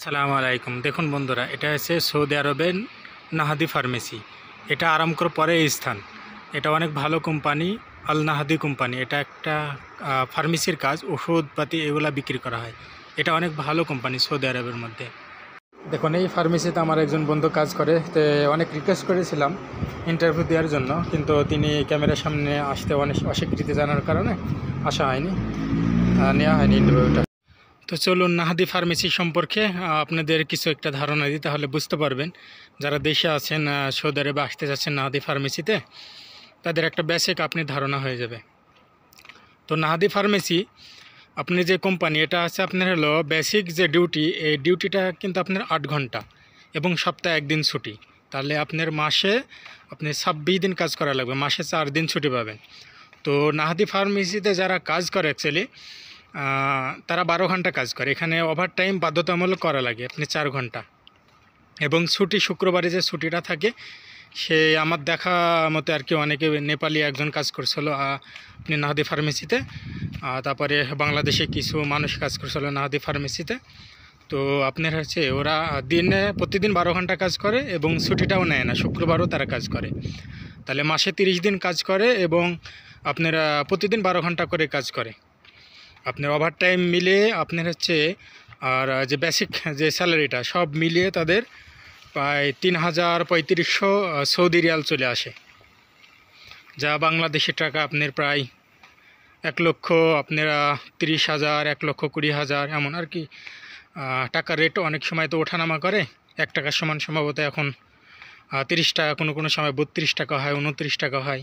সালামু আলাইকুম। দেখুন বন্ধুরা, এটা হচ্ছে সৌদি আরবের নাহাদি ফার্মেসি। এটা আরামকোর পরে এই স্থান। এটা অনেক ভালো কোম্পানি, আল নাহাদি কোম্পানি। এটা একটা ফার্মেসির কাজ, ওষুধপাতি এগুলা বিক্রি করা হয়। এটা অনেক ভালো কোম্পানি সৌদি আরবের মধ্যে। দেখুন, এই ফার্মেসিতে আমার একজন বন্ধু কাজ করে। তো অনেক রিকোয়েস্ট করেছিলাম ইন্টারভিউ দেওয়ার জন্য, কিন্তু তিনি ক্যামেরার সামনে আসতে অনেক অস্বীকৃতি জানার কারণে আসা হয়নি, নেওয়া হয়নি ইন্টারভিউটা। তো চলুন নাহাদি ফার্মেসি সম্পর্কে আপনাদের কিছু একটা ধারণা দিই, তাহলে বুঝতে পারবেন। যারা দেশে আছেন, সৌদি আরবে আসতে যাচ্ছেন নাহাদি ফার্মেসিতে, তাদের একটা বেসিক আপনি ধারণা হয়ে যাবে। তো নাহাদি ফার্মেসি আপনি যে কোম্পানি, এটা আছে আপনার হলো বেসিক যে ডিউটি, এই ডিউটিটা কিন্তু আপনার 8 ঘন্টা এবং সপ্তাহে 1 দিন ছুটি। তাহলে আপনার মাসে আপনি 26 দিন কাজ করা লাগবে, মাসে 4 দিন ছুটি পাবেন। তো নাহাদি ফার্মেসিতে যারা কাজ করে অ্যাকচুয়ালি তারা 12 ঘন্টা কাজ করে। এখানে ওভার টাইম বাধ্যতামূলক করা লাগে আপনি 4 ঘন্টা, এবং ছুটি শুক্রবারে যে ছুটিটা থাকে, সে আমার দেখা মতে আর কি অনেকে নেপালি একজন কাজ করছিল আপনি নাহাদি ফার্মেসিতে, তারপরে বাংলাদেশে কিছু মানুষ কাজ করছিল নাহাদি ফার্মেসিতে। তো আপনার হচ্ছে ওরা প্রতিদিন 12 ঘন্টা কাজ করে এবং ছুটিটাও নেয় না, শুক্রবারও তারা কাজ করে। তাহলে মাসে 30 দিন কাজ করে এবং আপনারা প্রতিদিন 12 ঘন্টা করে কাজ করে। আপনার ওভার টাইম মিলিয়ে আপনার হচ্ছে আর যে বেসিক যে স্যালারিটা সব মিলিয়ে তাদের প্রায় 3,3500 সৌদি রিয়াল চলে আসে, যা বাংলাদেশের টাকা আপনার প্রায় 1,00,000 আপনারা 30,000, 1,20,000 এমন আর কি। টাকার রেট অনেক সময় তো ওঠানামা করে। 1 টাকার সমান সম্ভবত এখন 30 টাকা, কোনো সময় 32 টাকা হয়, 29 টাকা হয়।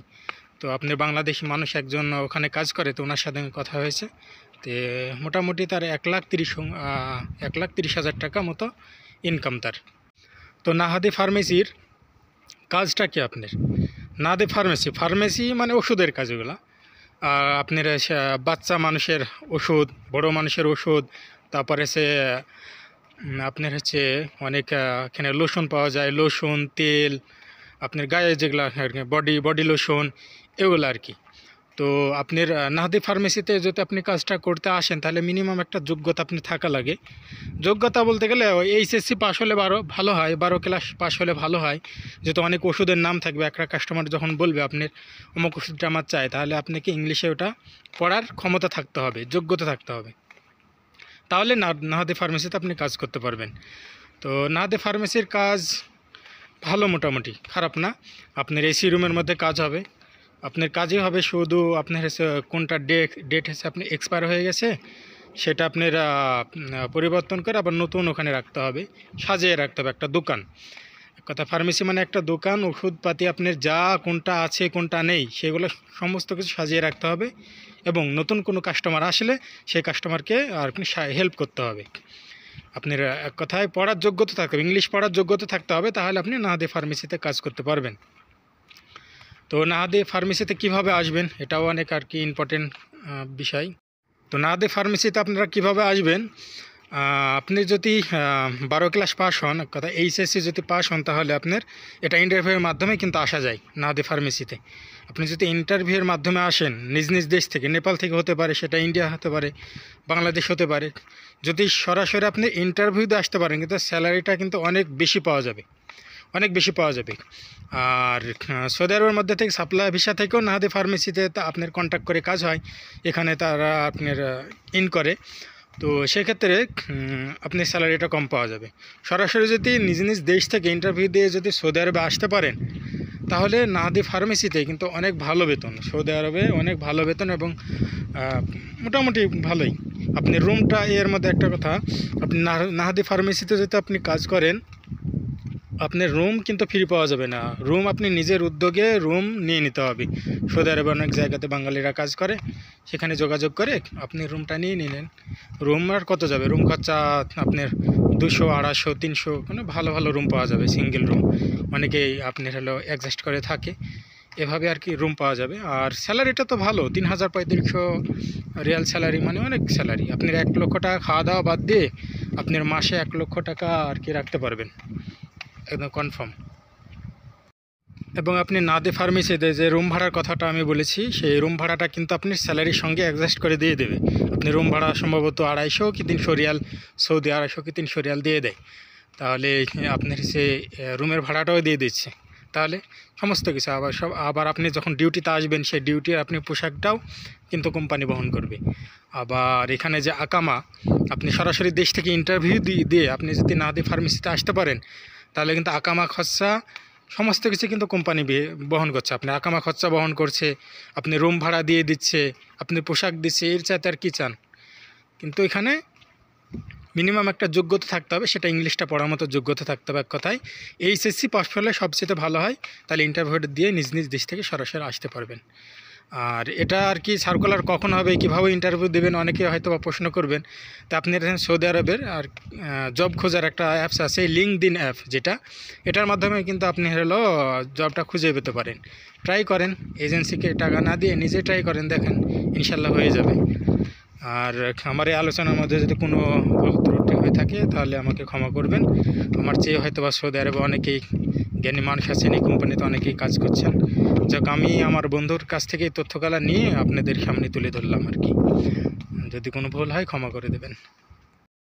তো আপনার বাংলাদেশি মানুষ একজন ওখানে কাজ করে, তো ওনার সাথে কথা হয়েছে। তো মোটামুটি তার 1,30,000 টাকা মতো ইনকাম তার। তো নাহাদি ফার্মেসির কাজটা কি আপনার? নাহাদি ফার্মেসি মানে ওষুধের কাজগুলো। আপনার বাচ্চা মানুষের ওষুধ, বড় মানুষের ওষুধ, তারপরে আপনার হচ্ছে অনেক এখানে লোশন পাওয়া যায়, লোশন, তেল, আপনার গায়ে যেগুলো বডি লোশন, এগুলো আর কি। তো আপনার নাহাদি ফার্মেসিতে যদি আপনি কাজটা করতে আসেন, তাহলে মিনিমাম একটা যোগ্যতা আপনি থাকা লাগে। যোগ্যতা বলতে গেলে এইচএসসি পাস হলে ভালো হয়, 12 ক্লাস পাস হলে ভালো হয়। যেহেতু অনেক ওষুধের নাম থাকবে, একটা কাস্টমার যখন বলবে আপনার অমুক ওষুধটা আমার চাই, তাহলে আপনাকে ইংলিশে ওটা পড়ার ক্ষমতা থাকতে হবে, যোগ্যতা থাকতে হবে। তাহলে নাহাদি ফার্মেসিতে আপনি কাজ করতে পারবেন। তো নাহাদি ফার্মেসির কাজ ভালো, মোটামুটি খারাপ না। আপনার এসি রুমের মধ্যে কাজ হবে। আপনার কাজই হবে শুধু আপনার কোনটা ডেট হচ্ছে আপনি এক্সপায়ার হয়ে গেছে, সেটা আপনার পরিবর্তন করে আবার নতুন ওখানে রাখতে হবে, সাজিয়ে রাখতে হবে। একটা দোকান, এক কথা ফার্মেসি মানে একটা দোকান। ওষুধপাতি আপনার যা কোনটা আছে কোনটা নেই সেগুলো সমস্ত কিছু সাজিয়ে রাখতে হবে, এবং নতুন কোনো কাস্টমার আসলে সেই কাস্টমারকে আর আপনি হেল্প করতে হবে। আপনার এক কথায় পড়ার যোগ্যতা থাকতে হবে, ইংলিশ পড়ার যোগ্যতা থাকতে হবে, তাহলে আপনি নাহাদি ফার্মেসিতে কাজ করতে পারবেন। তো নাহাদি ফার্মেসিতে কিভাবে আসবেন, এটাও অনেক আর কি ইম্পর্টেন্ট বিষয়। তো নাহাদি ফার্মেসিতে আপনারা কিভাবে আসবেন, আপনি যদি 12 ক্লাস পাস হন, কথা এইচএসসি যদি পাস হন, তাহলে আপনার এটা ইন্টারভিউয়ের মাধ্যমে কিন্তু আসা যায় নাহাদি ফার্মেসিতে। আপনি যদি ইন্টারভিউয়ের মাধ্যমে আসেন নিজ দেশ থেকে, নেপাল থেকে হতে পারে, সেটা ইন্ডিয়া হতে পারে, বাংলাদেশ হতে পারে। যদি সরাসরি আপনি ইন্টারভিউতে আসতে পারেন, কিন্তু স্যালারিটা কিন্তু অনেক বেশি পাওয়া যাবে। আর সৌদি আরবের মধ্যে থেকে সাপ্লাই ভিসা থেকেও নাহাদি ফার্মেসিতে আপনার কন্ট্যাক্ট করে কাজ হয়, এখানে তারা আপনার ইন করে। তো সেক্ষেত্রে আপনি স্যালারিটা কম পাওয়া যাবে। সরাসরি যদি নিজ দেশ থেকে ইন্টারভিউ দিয়ে যদি সৌদি আরবে আসতে পারেন, তাহলে নাহাদি ফার্মেসিতে কিন্তু অনেক ভালো বেতন, সৌদি আরবে অনেক ভালো বেতন, এবং মোটামুটি ভালোই। আপনি রুমটা, এর মধ্যে একটা কথা, আপনি নাহাদি ফার্মেসিতে যদি আপনি কাজ করেন, আপনার রুম কিন্তু ফ্রি পাওয়া যাবে না। রুম আপনি নিজের উদ্যোগে রুম নিয়ে নিতে হবে। সৌদি আরবে অনেক জায়গাতে বাঙালিরা কাজ করে, সেখানে যোগাযোগ করে আপনি রুমটা নিয়ে নিলেন। রুম আর কত যাবে, রুম খরচা আপনার 200, 250, 300, মানে ভালো রুম পাওয়া যাবে, সিঙ্গেল রুম। অনেকেই আপনার অ্যাডজাস্ট করে থাকে, এভাবে আর কি রুম পাওয়া যাবে। আর স্যালারিটা তো ভালো, 3,3500 রিয়াল স্যালারি, মানে অনেক স্যালারি। আপনার 1 লক্ষ টাকা খাওয়া দাওয়া বাদ দিয়ে আপনার মাসে 1 লক্ষ টাকা আর কি রাখতে পারবেন, একদম কনফার্ম। এবং আপনি নাদি ফার্মেসিতে যে রুম ভাড়ার কথাটা আমি বলেছি, সেই রুম ভাড়াটা কিন্তু আপনি স্যালারির সঙ্গে অ্যাডজাস্ট করে দিয়ে দেবে। আপনি রুম ভাড়া সম্ভবত 250 কি 300 রিয়াল, সৌদি 250 কি 300 রিয়াল দিয়ে দেয়, তাহলে আপনার সে রুমের ভাড়াটাও দিয়ে দিচ্ছে। তাহলে সমস্ত কিছু আবার আপনি যখন ডিউটিতে আসবেন, সেই ডিউটির আপনি পোশাকটাও কিন্তু কোম্পানি বহন করবে। আবার এখানে যে আকামা, আপনি সরাসরি দেশ থেকে ইন্টারভিউ দিয়ে আপনি যদি নাদি ফার্মেসিতে আসতে পারেন, তাহলে কিন্তু আকামা খরচা সমস্ত কিছু কিন্তু কোম্পানি বহন করছে। আপনি আকামা খরচা বহন করছে, আপনি রুম ভাড়া দিয়ে দিচ্ছে, আপনি পোশাক দিচ্ছে, এর চাইতে আর কী চান? কিন্তু এখানে মিনিমাম একটা যোগ্যতা থাকতে হবে, সেটা ইংলিশটা পড়ার মতো যোগ্যতা থাকতে হবে। এক কথায় এইচএসসি পাস করলে সবচেয়ে ভালো হয়, তাহলে ইন্টারভিউটা দিয়ে নিজ নিজ দেশ থেকে সরাসরি আসতে পারবেন। আর এটা আর কি সার্কুলার কখন হবে, কীভাবে ইন্টারভিউ দেবেন, অনেকে হয়তো বা প্রশ্ন করবেন। তা আপনি দেখেন সৌদি আরবের আর জব খোঁজার একটা অ্যাপস আছে, লিঙ্কডইন অ্যাপ, এটার মাধ্যমে কিন্তু আপনি হলো জবটা খুঁজে পেতে পারেন। ট্রাই করেন, এজেন্সিকে টাকা না দিয়ে নিজে ট্রাই করেন, দেখেন ইনশাল্লাহ হয়ে যাবে। আর আমার এই আলোচনার মধ্যে যদি কোনো ভুল ত্রুটি হয়ে থাকে, তাহলে আমাকে ক্ষমা করবেন। আমার চেয়ে হয়তো বা সৌদি আরবে অনেকেই জ্ঞানী মানুষ আছেন, এই কোম্পানিতে অনেকেই কাজ করছেন। যাক, আমি আমার বন্ধুর কাছ থেকে এই তথ্যগুলো নিয়ে আপনাদের সামনে তুলে ধরলাম আর কি। যদি কোনো ভুল হয় ক্ষমা করে দেবেন।